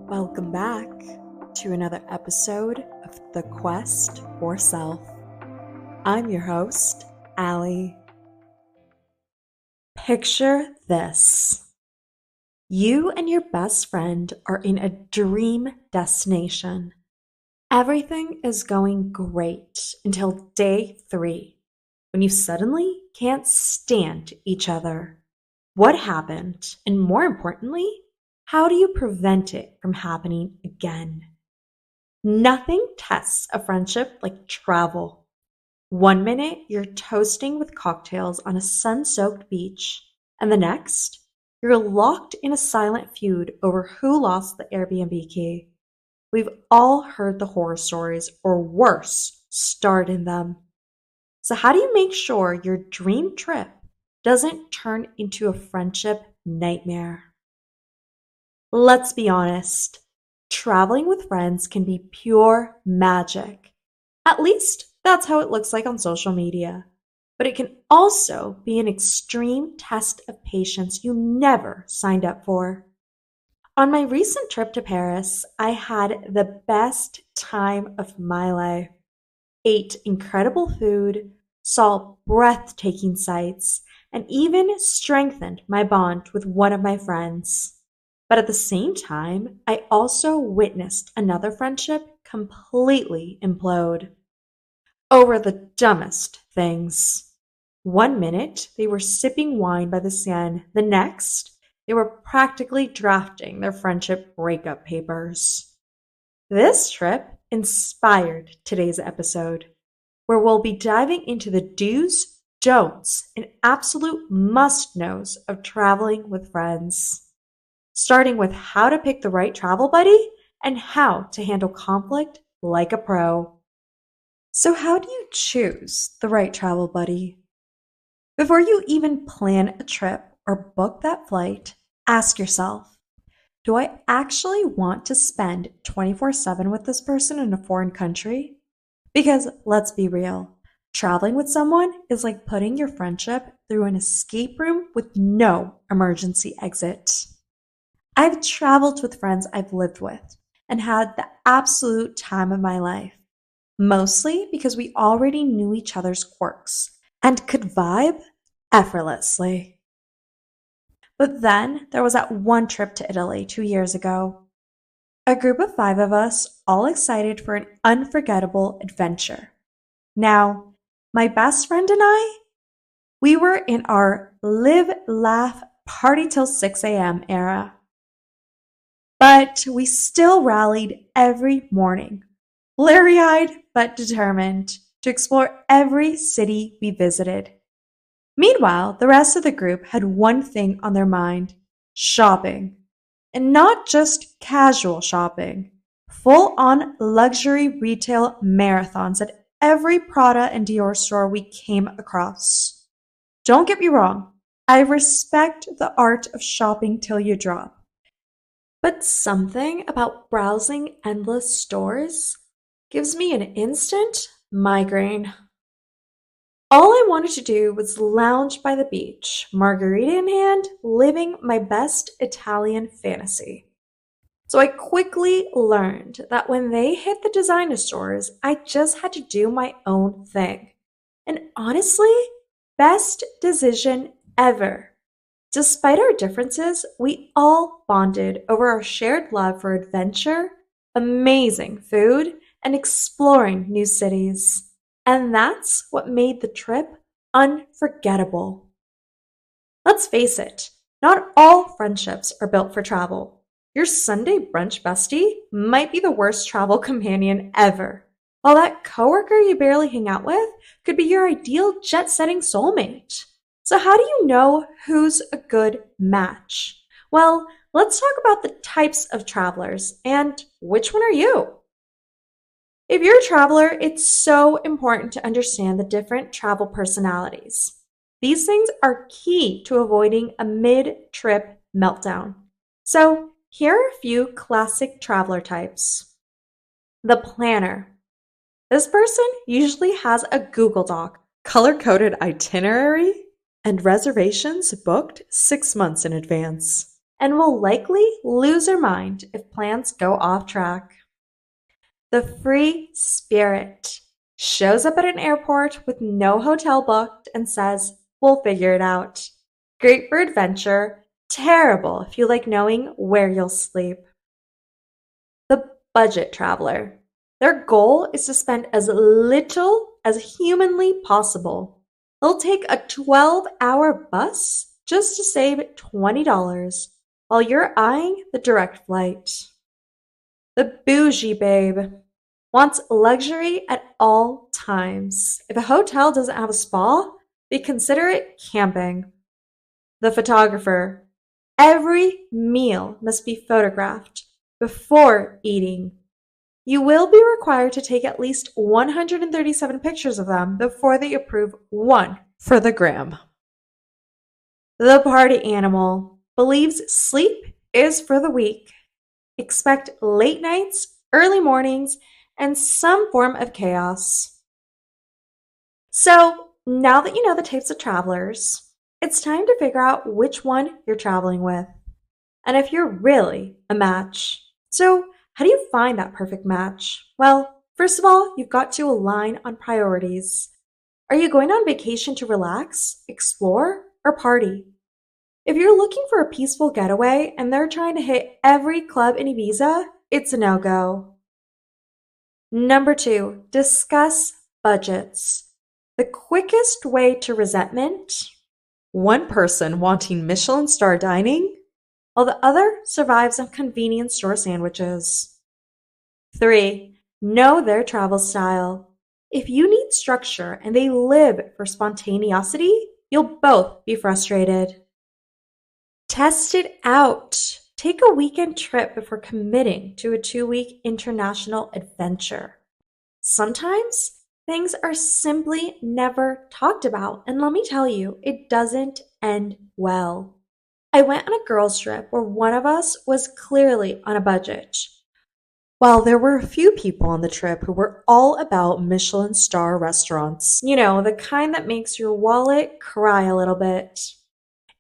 Welcome back to another episode of The Quest for Self. I'm your host, Allie. Picture this. You and your best friend are in a dream destination. Everything is going great until day 3, when you suddenly can't stand each other. What happened? And more importantly, how do you prevent it from happening again? Nothing tests a friendship like travel. One minute, you're toasting with cocktails on a sun-soaked beach, and the next, you're locked in a silent feud over who lost the Airbnb key. We've all heard the horror stories, or worse, starred in them. So how do you make sure your dream trip doesn't turn into a friendship nightmare? Let's be honest, traveling with friends can be pure magic. At least that's how it looks like on social media. But it can also be an extreme test of patience you never signed up for. On my recent trip to Paris, I had the best time of my life. Ate incredible food, saw breathtaking sights, and even strengthened my bond with one of my friends. But at the same time, I also witnessed another friendship completely implode over the dumbest things. One minute, they were sipping wine by the Seine. The next, they were practically drafting their friendship breakup papers. This trip inspired today's episode, where we'll be diving into the do's, don'ts, and absolute must-knows of traveling with friends. Starting with how to pick the right travel buddy and how to handle conflict like a pro. So how do you choose the right travel buddy? Before you even plan a trip or book that flight, ask yourself, do I actually want to spend 24/7 with this person in a foreign country? Because let's be real, traveling with someone is like putting your friendship through an escape room with no emergency exit. I've traveled with friends I've lived with and had the absolute time of my life, mostly because we already knew each other's quirks and could vibe effortlessly. But then there was that one trip to Italy 2 years ago. A group of 5 of us, all excited for an unforgettable adventure. Now, my best friend and I, we were in our live, laugh, party till 6 a.m. era. But we still rallied every morning, bleary-eyed but determined, to explore every city we visited. Meanwhile, the rest of the group had one thing on their mind: shopping. And not just casual shopping, full-on luxury retail marathons at every Prada and Dior store we came across. Don't get me wrong, I respect the art of shopping till you drop. But something about browsing endless stores gives me an instant migraine. All I wanted to do was lounge by the beach, margarita in hand, living my best Italian fantasy. So I quickly learned that when they hit the designer stores, I just had to do my own thing. And honestly, best decision ever. Despite our differences, we all bonded over our shared love for adventure, amazing food, and exploring new cities. And that's what made the trip unforgettable. Let's face it, not all friendships are built for travel. Your Sunday brunch bestie might be the worst travel companion ever, while that coworker you barely hang out with could be your ideal jet-setting soulmate. So how do you know who's a good match? Well, let's talk about the types of travelers and which one are you? If you're a traveler, it's so important to understand the different travel personalities. These things are key to avoiding a mid-trip meltdown. So here are a few classic traveler types. The planner. This person usually has a Google Doc, color-coded itinerary, and reservations booked 6 months in advance. and will likely lose her mind if plans go off track. The free spirit shows up at an airport with no hotel booked and says, "We'll figure it out." Great for adventure, terrible if you like knowing where you'll sleep. The budget traveler. Their goal is to spend as little as humanly possible. They'll take a 12-hour bus just to save $20 while you're eyeing the direct flight. The bougie babe wants luxury at all times. If a hotel doesn't have a spa, they consider it camping. The photographer. Every meal must be photographed before eating. You will be required to take at least 137 pictures of them before they approve one for the gram. The party animal believes sleep is for the weak. Expect late nights, early mornings, and some form of chaos. So, now that you know the types of travelers, it's time to figure out which one you're traveling with and if you're really a match. So, how do you find that perfect match? Well, first of all, you've got to align on priorities. Are you going on vacation to relax, explore, or party? If you're looking for a peaceful getaway and they're trying to hit every club in Ibiza, it's a no-go. Number 2, discuss budgets. The quickest way to resentment: one person wanting Michelin star dining, while the other survives on convenience store sandwiches. 3, know their travel style. If you need structure and they live for spontaneity, you'll both be frustrated. Test it out. Take a weekend trip before committing to a 2-week international adventure. Sometimes things are simply never talked about, and let me tell you, it doesn't end well. I went on a girls' trip where one of us was clearly on a budget, while there were a few people on the trip who were all about Michelin star restaurants. You know, the kind that makes your wallet cry a little bit.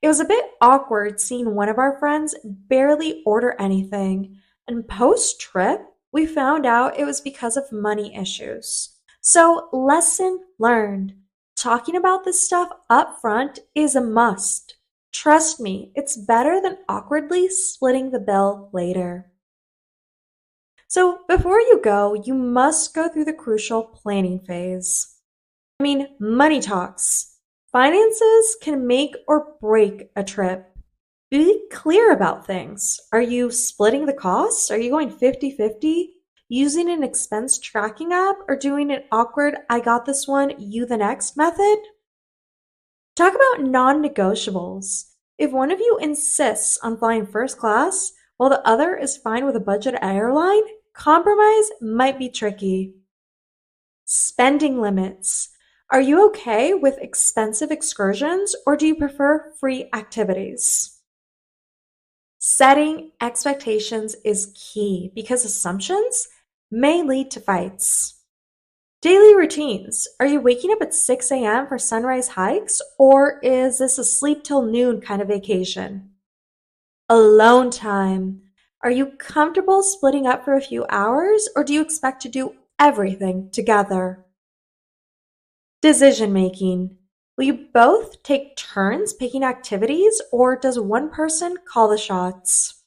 It was a bit awkward seeing one of our friends barely order anything, and post-trip, we found out it was because of money issues. So, lesson learned. Talking about this stuff up front is a must. Trust me, it's better than awkwardly splitting the bill later. So, before you go, you must go through the crucial planning phase. Money talks. Finances can make or break a trip. Be clear about things. Are you splitting the costs? Are you going 50-50? Using an expense tracking app or doing an awkward "I got this one, you the next" method? Talk about non-negotiables. If one of you insists on flying first class while the other is fine with a budget airline, compromise might be tricky. Spending limits. Are you okay with expensive excursions or do you prefer free activities? Setting expectations is key because assumptions may lead to fights. Daily routines. Are you waking up at 6 a.m. for sunrise hikes, or is this a sleep till noon kind of vacation? Alone time. Are you comfortable splitting up for a few hours, or do you expect to do everything together? Decision making. Will you both take turns picking activities, or does one person call the shots?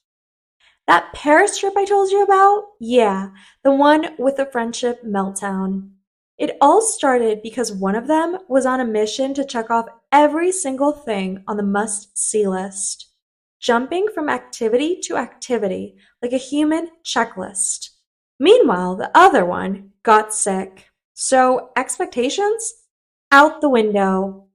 That Paris trip I told you about? Yeah, the one with the friendship meltdown. It all started because one of them was on a mission to check off every single thing on the must-see list, jumping from activity to activity like a human checklist. Meanwhile, the other one got sick. So expectations? Out the window.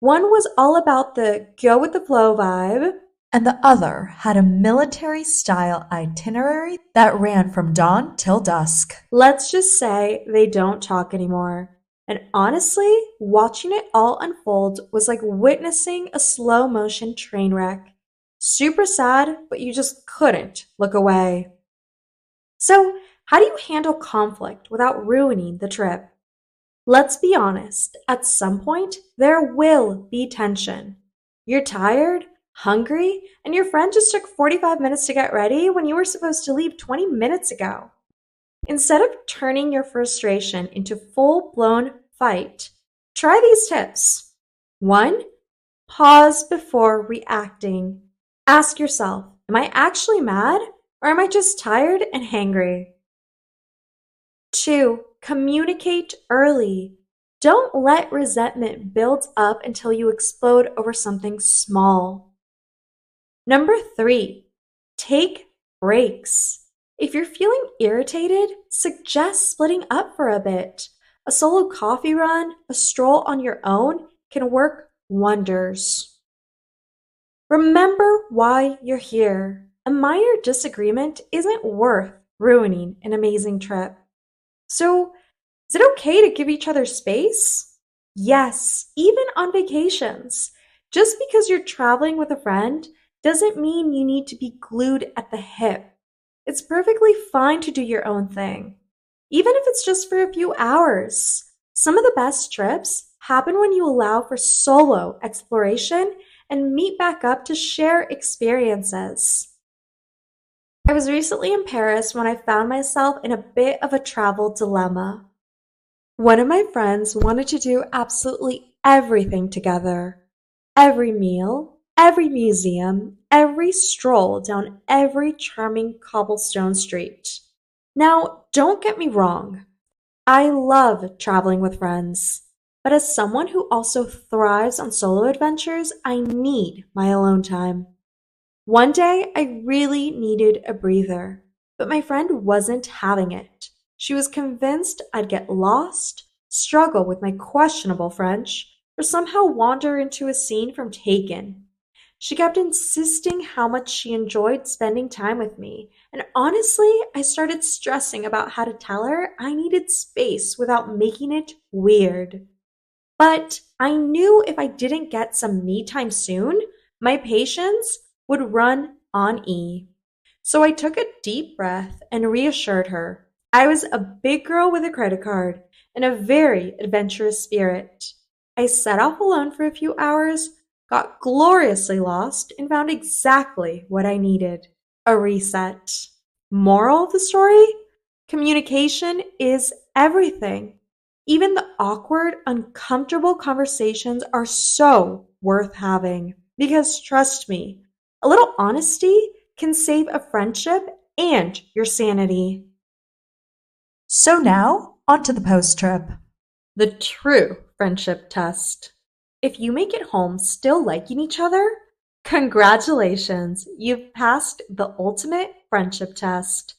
One was all about the go with the flow vibe, and the other had a military style itinerary that ran from dawn till dusk. Let's just say they don't talk anymore. And honestly, watching it all unfold was like witnessing a slow motion train wreck. Super sad, but you just couldn't look away. So, how do you handle conflict without ruining the trip? Let's be honest, at some point, there will be tension. You're tired, hungry, and your friend just took 45 minutes to get ready when you were supposed to leave 20 minutes ago. Instead of turning your frustration into full-blown fight, try these tips. 1. Pause before reacting. Ask yourself, am I actually mad or am I just tired and hangry? 2. Communicate early. Don't let resentment build up until you explode over something small. Number 3. Take breaks. If you're feeling irritated, suggest splitting up for a bit. A solo coffee run, a stroll on your own can work wonders. Remember why you're here. A minor disagreement isn't worth ruining an amazing trip. So, is it okay to give each other space? Yes, even on vacations. Just because you're traveling with a friend doesn't mean you need to be glued at the hip. It's perfectly fine to do your own thing, even if it's just for a few hours. Some of the best trips happen when you allow for solo exploration and meet back up to share experiences. I was recently in Paris when I found myself in a bit of a travel dilemma. One of my friends wanted to do absolutely everything together. Every meal, every museum, every stroll down every charming cobblestone street. Now, don't get me wrong. I love traveling with friends. But as someone who also thrives on solo adventures, I need my alone time. One day, I really needed a breather, but my friend wasn't having it. She was convinced I'd get lost, struggle with my questionable French, or somehow wander into a scene from Taken. She kept insisting how much she enjoyed spending time with me, and honestly, I started stressing about how to tell her I needed space without making it weird. But I knew if I didn't get some me time soon, my patience would run on E. So I took a deep breath and reassured her. I was a big girl with a credit card and a very adventurous spirit. I set off alone for a few hours, got gloriously lost, and found exactly what I needed: a reset. Moral of the story? Communication is everything. Even the awkward, uncomfortable conversations are so worth having. Because trust me, a little honesty can save a friendship and your sanity. So now, on to the post trip. The true friendship test. If you make it home still liking each other, congratulations, you've passed the ultimate friendship test.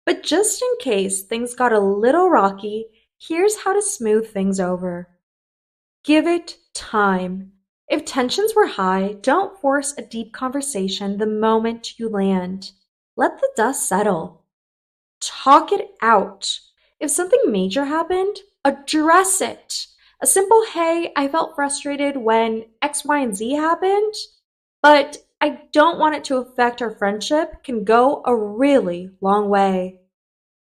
But just in case things got a little rocky, here's how to smooth things over. Give it time. If tensions were high, don't force a deep conversation the moment you land. Let the dust settle. Talk it out. If something major happened, address it. A simple, hey, I felt frustrated when X, Y, and Z happened, but I don't want it to affect our friendship can go a really long way.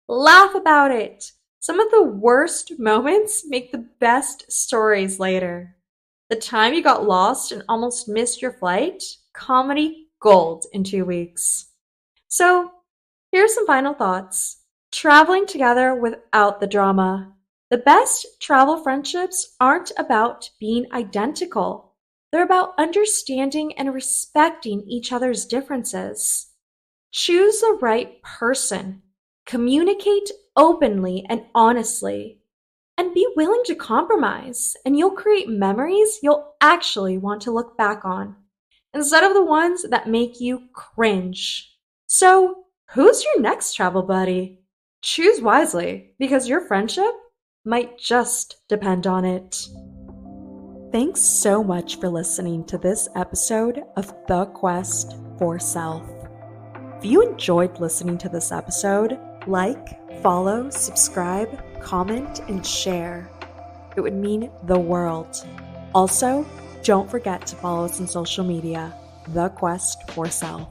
Laugh about it. Some of the worst moments make the best stories later. The time you got lost and almost missed your flight? Comedy gold in 2 weeks. So, here's some final thoughts. Traveling together without the drama. The best travel friendships aren't about being identical. They're about understanding and respecting each other's differences. Choose the right person. Communicate openly and honestly. And be willing to compromise, and you'll create memories you'll actually want to look back on, instead of the ones that make you cringe. So, who's your next travel buddy? Choose wisely, because your friendship might just depend on it. Thanks so much for listening to this episode of The Quest for Self. If you enjoyed listening to this episode, like, follow, subscribe, comment, and share. It would mean the world. Also, don't forget to follow us on social media, The Quest for Self.